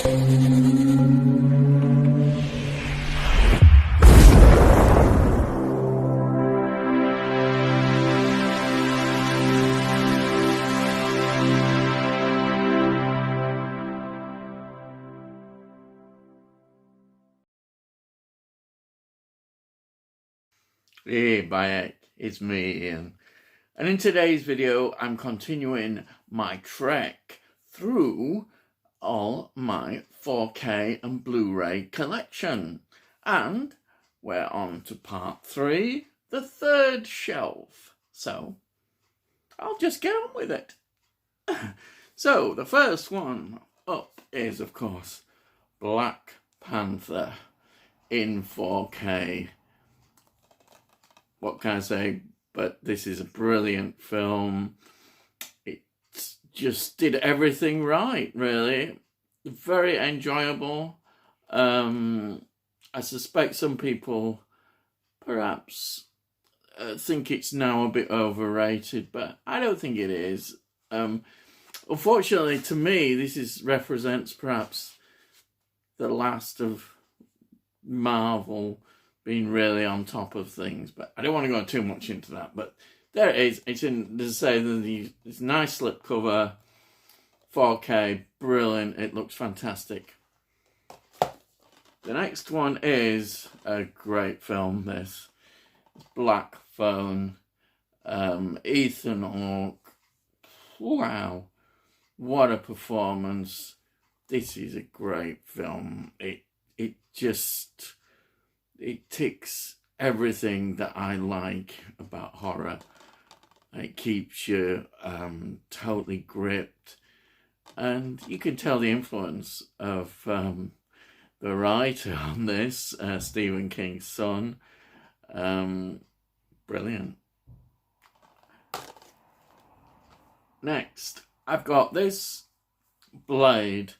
Hey Bayek, it's me Ian, and in today's video I'm continuing my trek through all my 4K and Blu-ray collection, and we're on to part 3, the third shelf, so I'll just get on with it. So the first one up is of course Black Panther in 4K. What can I say? But this is a brilliant film. It just did everything right, really. Very enjoyable. I suspect some people perhaps think it's now a bit overrated, but I don't think it is. Unfortunately, to me, this represents perhaps the last of Marvel being really on top of things, but I don't want to go too much into that. But there it is. It's in, as I say, this nice slipcover, 4K, brilliant. It looks fantastic. The next one is a great film. This Black Phone, Ethan Hawke. Wow, what a performance! This is a great film. It ticks everything that I like about horror. It keeps you totally gripped, and you can tell the influence of the writer on this, Stephen King's son. Brilliant. Next, I've got this Blade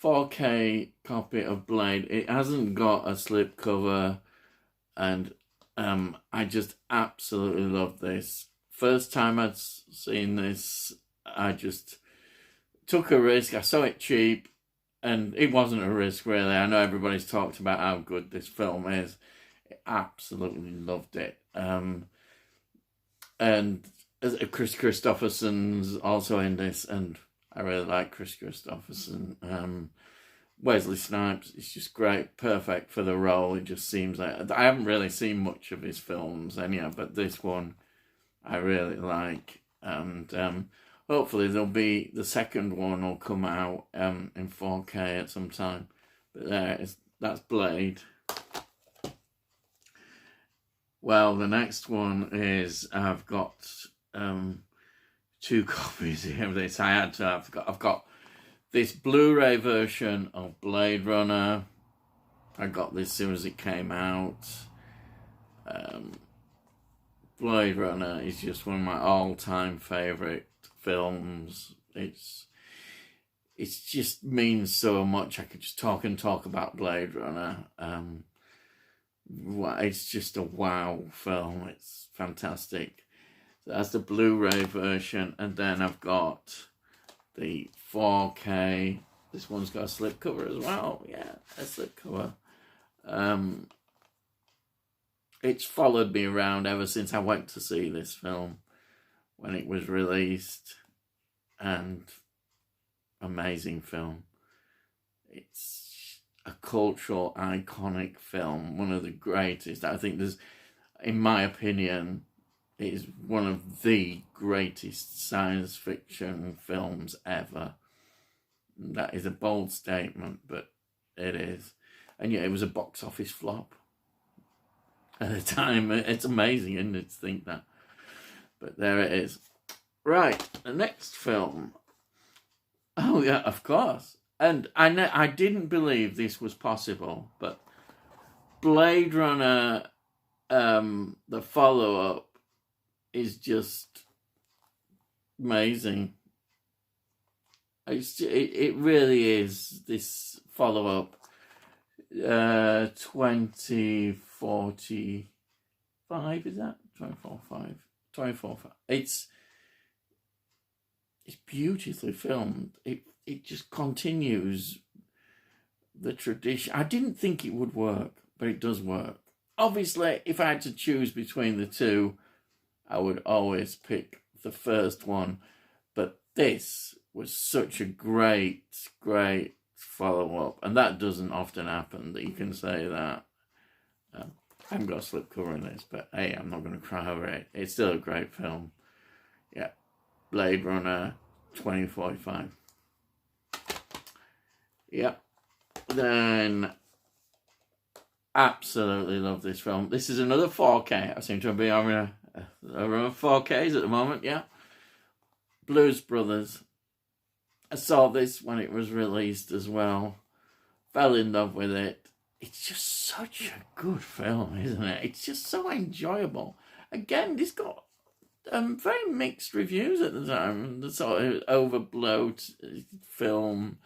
4K copy of Blade. It hasn't got a slipcover, and I just absolutely love this. First time I'd seen this, I just took a risk. I saw it cheap, and it wasn't a risk really. I know everybody's talked about how good this film is. I absolutely loved it. And Chris Christopherson's also in this, and I really like Chris Christopherson. Wesley Snipes is just great, perfect for the role. It just seems like I haven't really seen much of his films anyhow, but this one I really like, and hopefully the second one will come out in 4K at some time. But that's Blade. Well, the next one is I've got 2 copies here of this. I've got this Blu-ray version of Blade Runner. I got this as soon as it came out. Blade Runner is just one of my all-time favourite films. It just means so much. I could just talk about Blade Runner. It's just a wow film. It's fantastic. So that's the Blu-ray version, and then I've got the 4K. This one's got a slipcover as well. Yeah, a slipcover. It's followed me around ever since I went to see this film when it was released, and amazing film. It's a cultural, iconic film, one of the greatest. I think in my opinion, it is one of the greatest science fiction films ever. That is a bold statement, but it is. And yet it was a box office flop at the time. It's amazing, isn't it, to think that? But there it is. Right, the next film. Oh yeah, of course. And I didn't believe this was possible, but Blade Runner, the follow-up, is just amazing. It really is. This follow-up, 2045, is that? 2045. It's beautifully filmed. It just continues the tradition. I didn't think it would work, but it does work. Obviously, if I had to choose between the two, I would always pick the first one. But this was such a great follow-up. And that doesn't often happen, that you can say that. I haven't got a slipcover in this, but hey, I'm not going to cry over it. It's still a great film. Yeah. Blade Runner 2045. Yep. Then, absolutely love this film. This is another 4K. I seem to be around 4Ks at the moment, yeah. Blues Brothers. I saw this when it was released as well. Fell in love with it. It's just such a good film, isn't it? It's just so enjoyable. Again, this got very mixed reviews at the time. The sort of overbloat film.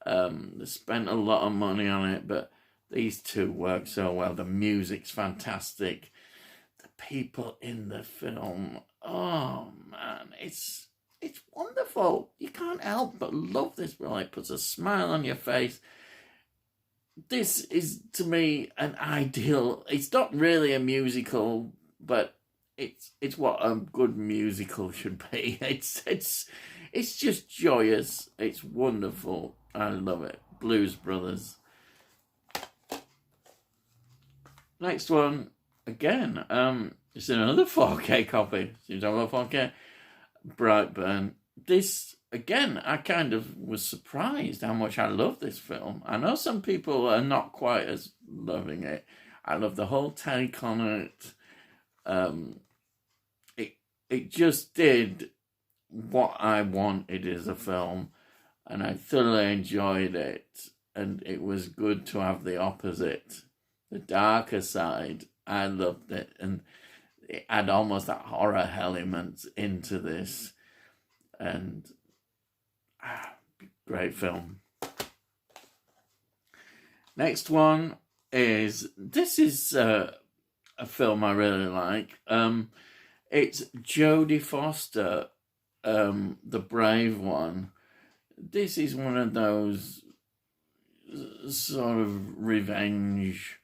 They spent a lot of money on it, but these two work so well. The music's fantastic. The people in the film, oh man, it's wonderful. You can't help but love this film. It puts a smile on your face. This is, to me, an ideal. It's not really a musical, but it's what a good musical should be. It's just joyous. It's wonderful. I love it. Blues Brothers. Next one, again, it's another 4K copy. Seems I'm a 4K. Brightburn. This, again, I kind of was surprised how much I love this film. I know some people are not quite as loving it. I love the whole take on it. It just did what I wanted as a film, and I thoroughly enjoyed it. And it was good to have the opposite, the darker side. I loved it, and it had almost that horror element into this, and great film. Next one is, this is a film I really like. It's Jodie Foster, The Brave One. This is one of those sort of revenge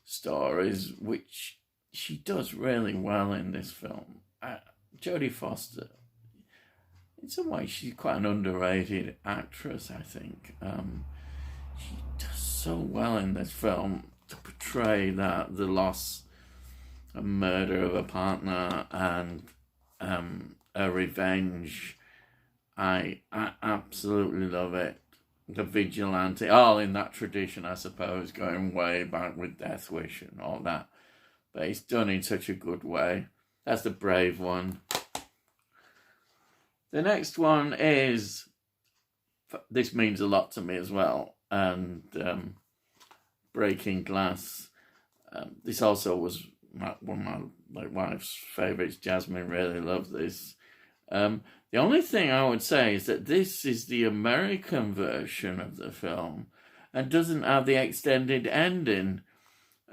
stories, which she does really well in this film. Jodie Foster, in some ways, she's quite an underrated actress, I think. She does so well in this film to portray that, the loss and murder of a partner and a revenge. I absolutely love it. The vigilante, all in that tradition, I suppose, going way back with Death Wish and all that. But it's done in such a good way. That's The Brave One. The next one is, this means a lot to me as well, and Breaking Glass. This also was one of my wife's favourites. Jasmine really loved this. The only thing I would say is that this is the American version of the film and doesn't have the extended ending.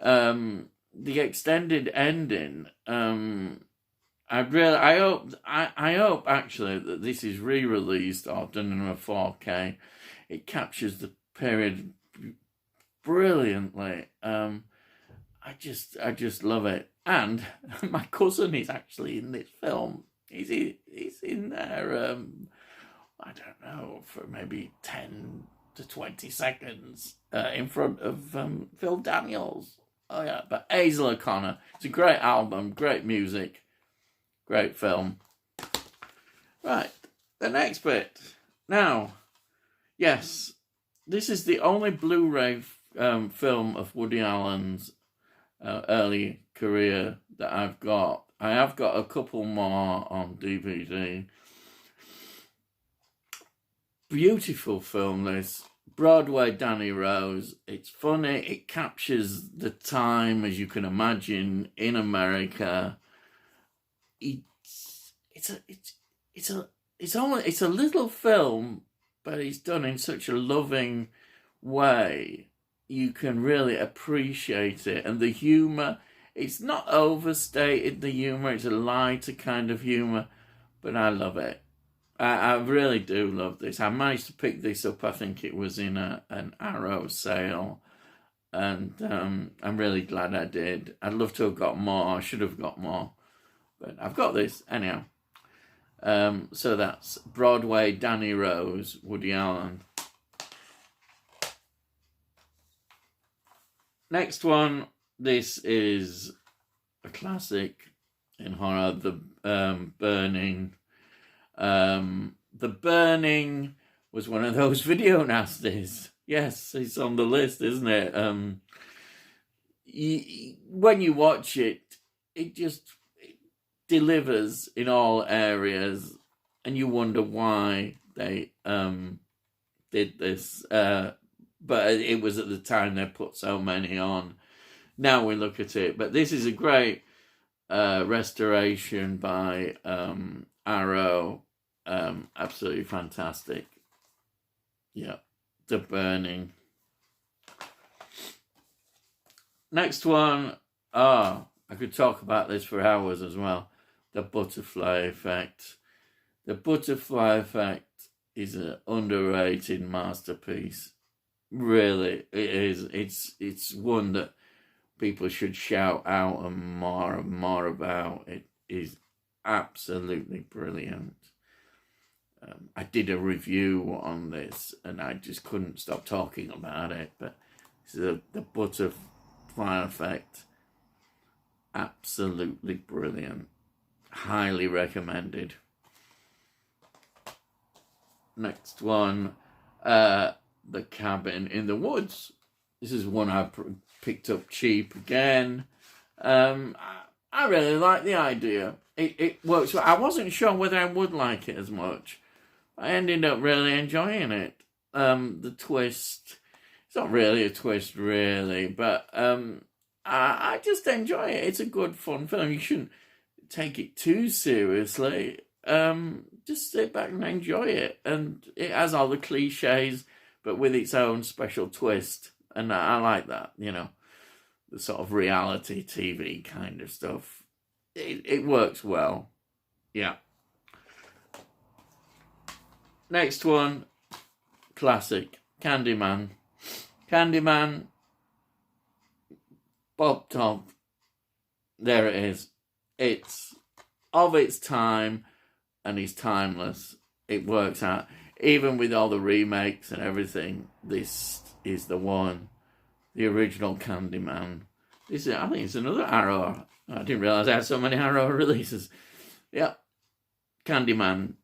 The extended ending, I hope actually that this is re-released or done in a 4K. It captures the period brilliantly. I just love it. And my cousin is actually in this film. He's in there, I don't know, for maybe 10 to 20 seconds in front of Phil Daniels. Oh yeah, but Hazel O'Connor. It's a great album, great music, great film. Right, the next bit. Now, yes, this is the only Blu-ray film of Woody Allen's early career that I've got. I have got a couple more on DVD. Beautiful film, this. Broadway Danny Rose. It's funny. It captures the time, as you can imagine, in America. It's a little film, but it's done in such a loving way. You can really appreciate it, and the humor. It's not overstated, the humour. It's a lighter kind of humour, but I love it. I really do love this. I managed to pick this up. I think it was in an Arrow sale, and I'm really glad I did. I'd love to have got more. I should have got more, but I've got this anyhow. So that's Broadway, Danny Rose, Woody Allen. Next one. This is a classic in horror, The Burning. The Burning was one of those video nasties. Yes, it's on the list, isn't it? When you watch it, it delivers in all areas, and you wonder why they did this. But it was at the time they put so many on. Now we look at it, but this is a great restoration by Arrow. Absolutely fantastic. Yeah, The Burning. Next one. I could talk about this for hours as well. The Butterfly Effect. The Butterfly Effect is an underrated masterpiece. Really, it is. It's one that people should shout out and more about. It is absolutely brilliant. I did a review on this and I just couldn't stop talking about it. But the Butterfly Effect, absolutely brilliant. Highly recommended. Next one, The Cabin in the Woods. This is one I picked up cheap again. I really like the idea. It works. I wasn't sure whether I would like it as much. I ended up really enjoying it. The twist, it's not really a twist really, but I just enjoy it. It's a good fun film. You shouldn't take it too seriously. Just sit back and enjoy it. And it has all the cliches, but with its own special twist. And I like that, the sort of reality TV kind of stuff. It works well. Yeah. Next one, classic, Candyman. Candyman, Bob Top. There it is. It's of its time and it's timeless. It works out. Even with all the remakes and everything, this is the one. The original Candyman. I think it's another Arrow. I didn't realise I had so many Arrow releases. Yeah. Candyman.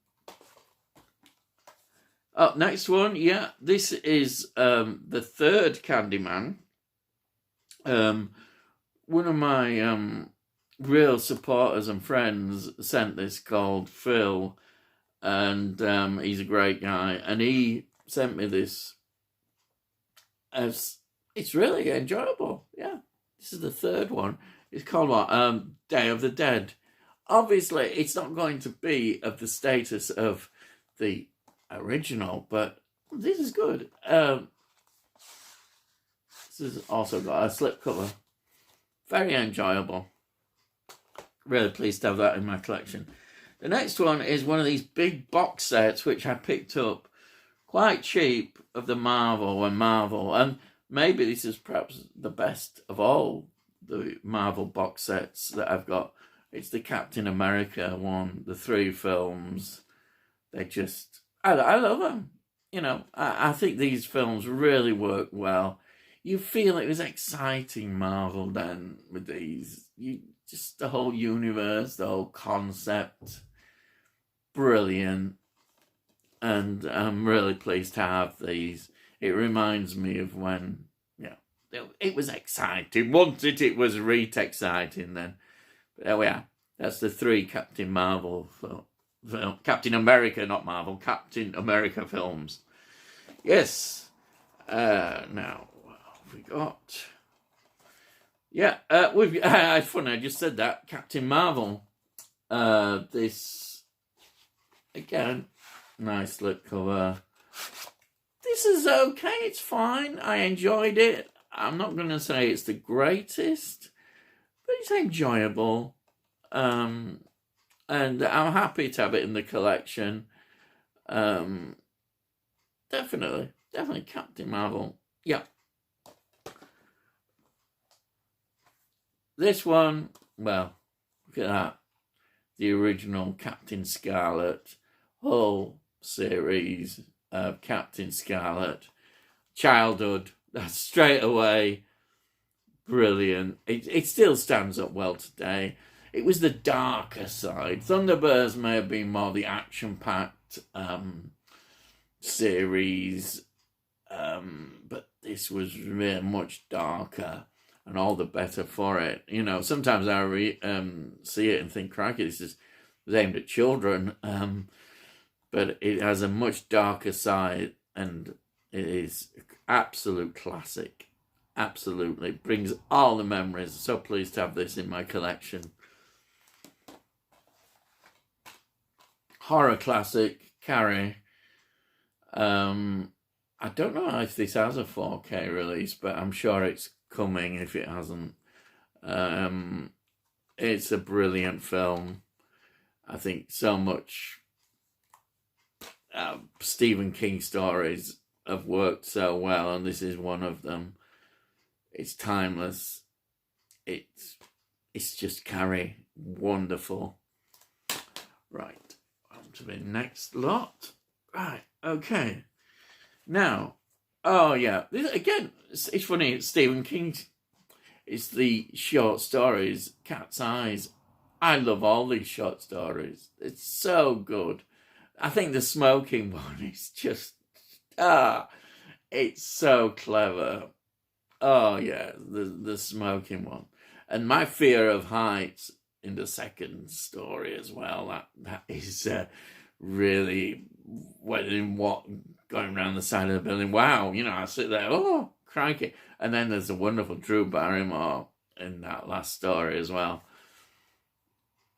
Oh, next one. Yeah, this is the third Candyman. One of my real supporters and friends sent this called Phil, and he's a great guy, and he sent me this as it's really enjoyable. Yeah, this is the third one. It's called what? Day of the Dead. Obviously, it's not going to be of the status of the original, but this is good. This has also got a slipcover. Very enjoyable. Really pleased to have that in my collection. The next one is one of these big box sets which I picked up quite cheap of the Marvel, and maybe this is perhaps the best of all the Marvel box sets that I've got. It's the Captain America one, the 3 films. They just, I love them. I think these films really work well. You feel it was exciting Marvel then with these. Just the whole universe, the whole concept, brilliant. And I'm really pleased to have these. It reminds me of when, it was exciting. Once it was exciting then. But there we are. That's the 3 Captain Marvel film. Captain America, not Marvel. Captain America films. Yes. Now, what have we got? Yeah, it's funny, I just said that. Captain Marvel. This, again, nice slipcover. This is okay, it's fine. I enjoyed it. I'm not going to say it's the greatest, but it's enjoyable. And I'm happy to have it in the collection. Definitely Captain Marvel. Yeah. This one, well, look at that. The original Captain Scarlet, whole series of Captain Scarlet, childhood, that's straight away brilliant. It still stands up well today. It was the darker side. Thunderbirds may have been more the action-packed series, but this was really much darker, and all the better for it. You know, sometimes I see it and think, crikey, this is aimed at children, but it has a much darker side, and it is absolute classic. Absolutely brings all the memories. So pleased to have this in my collection. Horror classic, Carrie. I don't know if this has a 4K release, but I'm sure it's coming if it hasn't. It's a brilliant film. I think so much Stephen King stories have worked so well, and this is one of them. It's timeless. It's just Carrie. Wonderful. Right, on to the next lot. Right, okay. Now, oh yeah, this, again, it's funny, it's Stephen King. It's the short stories, Cat's Eyes. I love all these short stories. It's so good. I think the smoking one is just, it's so clever. Oh yeah, the smoking one. And my fear of heights in the second story as well. That is really going around the side of the building. Wow, you know, I sit there, oh, crikey. And then there's a wonderful Drew Barrymore in that last story as well.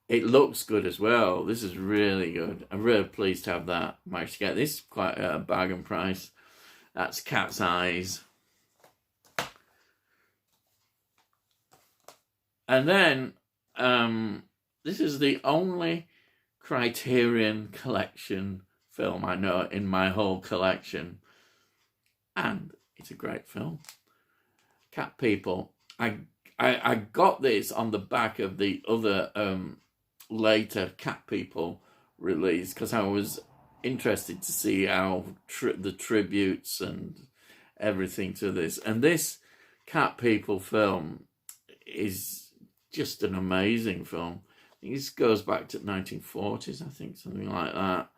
It looks good as well. This is really good. I'm really pleased to have that. Managed to get this quite a bargain price. That's Cat's Eyes. And then, this is the only Criterion Collection film I know in my whole collection. And it's a great film. Cat People. I got this on the back of the other later Cat People release because I was interested to see how the tributes and everything to this. And this Cat People film is just an amazing film. I think this goes back to the 1940s, I think, something like that.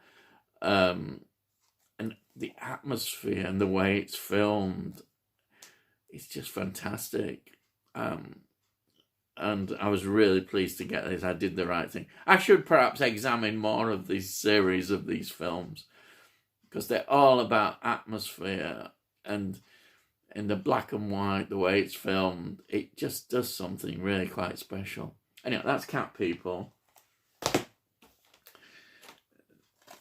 And the atmosphere and the way it's filmed, it's just fantastic. And I was really pleased to get this. I did the right thing. I should perhaps examine more of these series of these films because they're all about atmosphere and in the black and white, the way it's filmed, it just does something really quite special. Anyway, that's Cat People.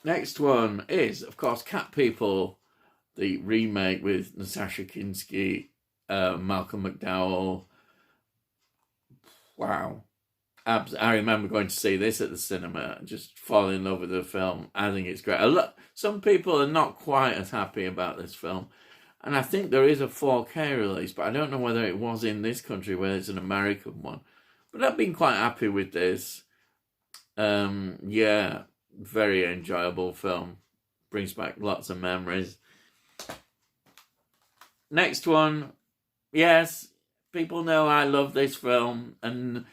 Next one is, of course, Cat People, the remake with Natasha Kinski, Malcolm McDowell. Wow. I remember going to see this at the cinema and just falling in love with the film. I think it's great. Some people are not quite as happy about this film. And I think there is a 4K release, but I don't know whether it was in this country where it's an American one. But I've been quite happy with this. Yeah, very enjoyable film. Brings back lots of memories. Next one. Yes, people know I love this film, and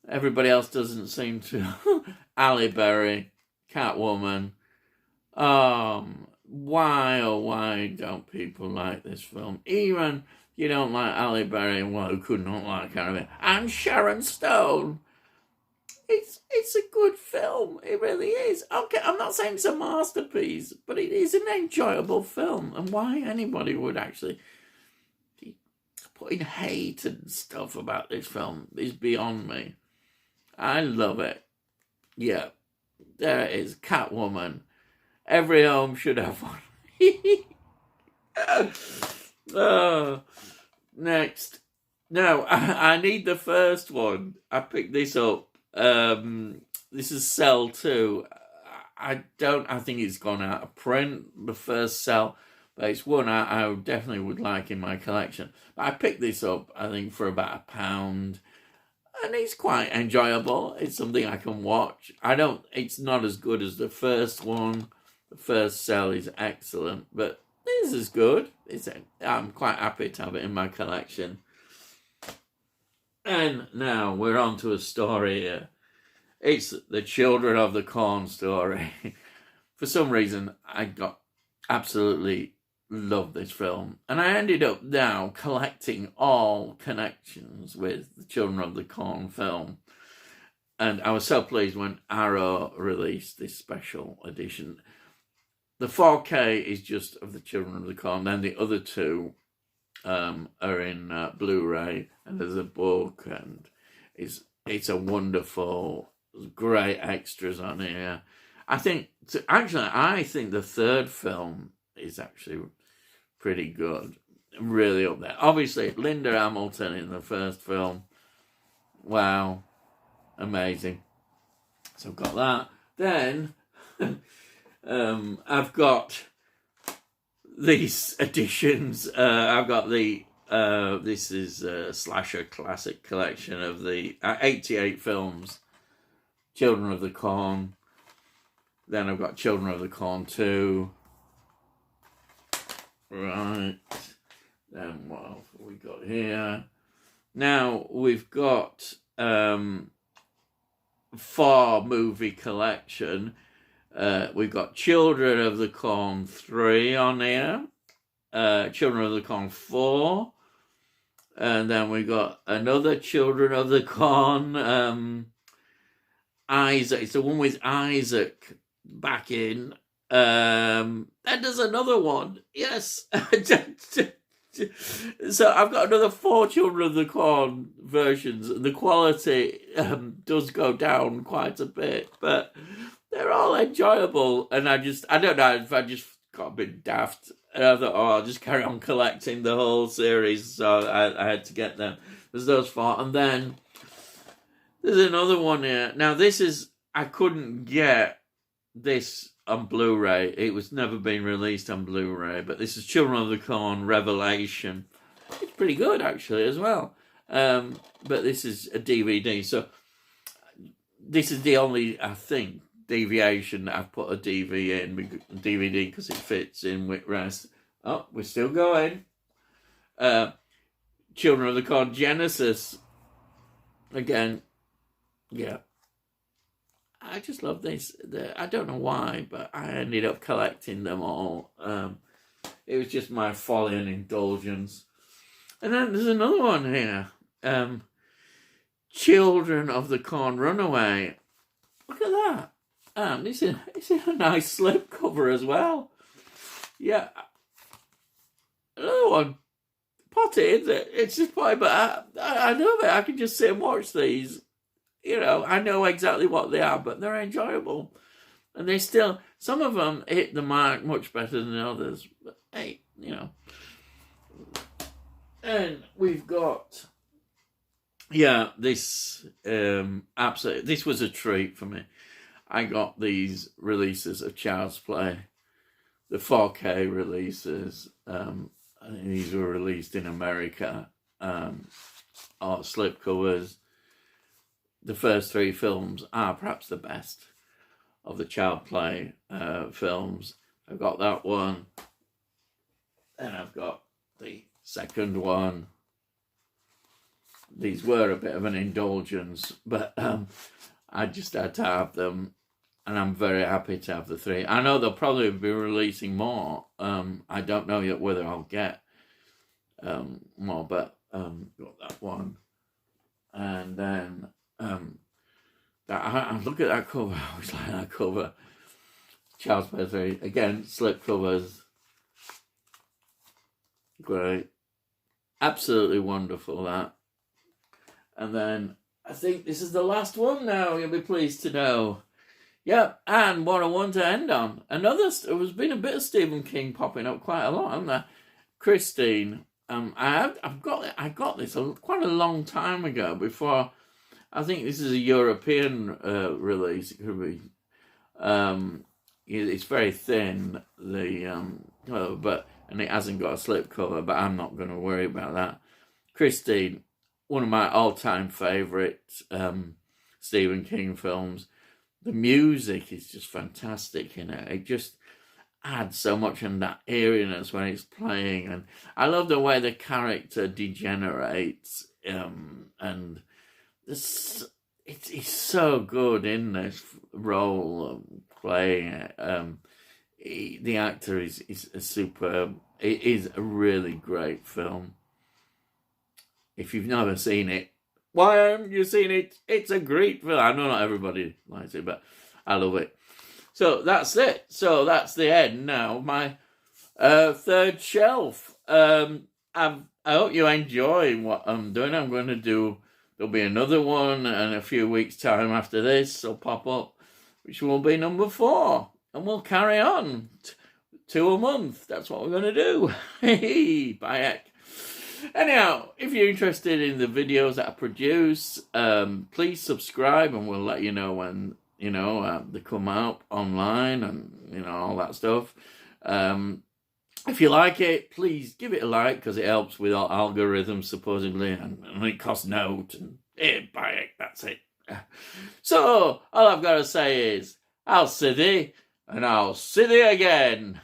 everybody else doesn't seem to. Halle Berry, Catwoman. Why, oh, why don't people like this film? Even you don't like Halle Berry, well, who could not like her? And Sharon Stone. It's a good film. It really is. Okay, I'm not saying it's a masterpiece, but it is an enjoyable film. And why anybody would actually be putting hate and stuff about this film is beyond me. I love it. Yeah, there it is. Catwoman. Every home should have one. Next. No, I need the first one. I picked this up. This is Cell 2. I think it's gone out of print, the first cell, but it's one I definitely would like in my collection. But I picked this up, I think, for about £1, and it's quite enjoyable. It's something I can watch. It's not as good as the first one. The first cell is excellent, but this is good. I'm quite happy to have it in my collection. And now we're on to a story here. It's the Children of the Corn story. For some reason, I absolutely love this film. And I ended up now collecting all connections with the Children of the Corn film. And I was so pleased when Arrow released this special edition. The 4K is just of the Children of the Corn. Then the other two are in Blu-ray, and there's a book, and it's a wonderful, great extras on here. I think the third film is actually pretty good, really up there. Obviously, Linda Hamilton in the first film, wow, amazing. So I've got that. Then I've got these editions. I've got this is a Slasher Classic collection of the 88 films, Children of the Corn. Then I've got Children of the Corn 2. Right. Then what else have we got here? Now we've got 4 movie collection. We've got Children of the Corn 3 on here, Children of the Corn 4, and then we got another Children of the Corn, Isaac. It's the one with Isaac back in. And there's another one. Yes. So I've got another 4 Children of the Corn versions. The quality does go down quite a bit, but they're all enjoyable. And I don't know if I just got a bit daft. And I thought, I'll just carry on collecting the whole series. So I had to get them. There's those 4. And then there's another one here. Now, I couldn't get this on Blu-ray. It was never been released on Blu-ray. But this is Children of the Corn Revelation. It's pretty good, actually, as well. But this is a DVD. So this is the only, I think, deviation that I've put a DVD because it fits in with rest. Oh, we're still going. Children of the Corn Genesis. Again, yeah. I just love this. I don't know why, but I ended up collecting them all. It was just my folly and indulgence. And then there's another one here. Children of the Corn Runaway. Look at that. It's in a nice slipcover as well. Yeah. Another one. Potty, isn't it? It's just potty, but I love it. I can just sit and watch these. I know exactly what they are, but they're enjoyable. And some of them hit the mark much better than others. But hey, And we've got, this, absolutely, this was a treat for me. I got these releases of Child's Play, the 4K releases. I think these were released in America, or slipcovers. The first 3 films are perhaps the best of the Child Play films. I've got that one. Then I've got the second one. These were a bit of an indulgence, but I just had to have them. And I'm very happy to have the 3. I know they'll probably be releasing more. I don't know yet whether I'll get more, but got that one. And then I look at that cover. I always like that cover. Child's Play 3. Again, slip covers. Great. Absolutely wonderful, that. And then I think this is the last one now, you'll be pleased to know. Yeah, and what a one to end on. There's been a bit of Stephen King popping up quite a lot, hasn't there? Christine. I got this quite a long time ago, before. I think this is a European release. It could be. it's very thin, and it hasn't got a slipcover, but I'm not going to worry about that. Christine, one of my all-time favourite Stephen King films. The music is just fantastic in it. It just adds so much in that eeriness when it's playing, and I love the way the character degenerates, and he's so good in this role, playing it. The actor is superb. It is a really great film. If you've never seen it, why haven't you seen it? It's a great film. I know not everybody likes it, but I love it. So that's it. So that's the end now. My third shelf. I hope you enjoy what I'm doing. I'm going to do, there'll be another one in a few weeks' time after this. Will pop up, which will be number 4. And we'll carry on. 2 a month. That's what we're going to do. Hey, bye heck. Anyhow, if you're interested in the videos that I produce, please subscribe, and we'll let you know when, they come out online, and, all that stuff. If you like it, please give it a like, because it helps with our algorithms, supposedly, and it costs note, and buy it, that's it. So, all I've got to say is, I'll see thee, and I'll see thee again.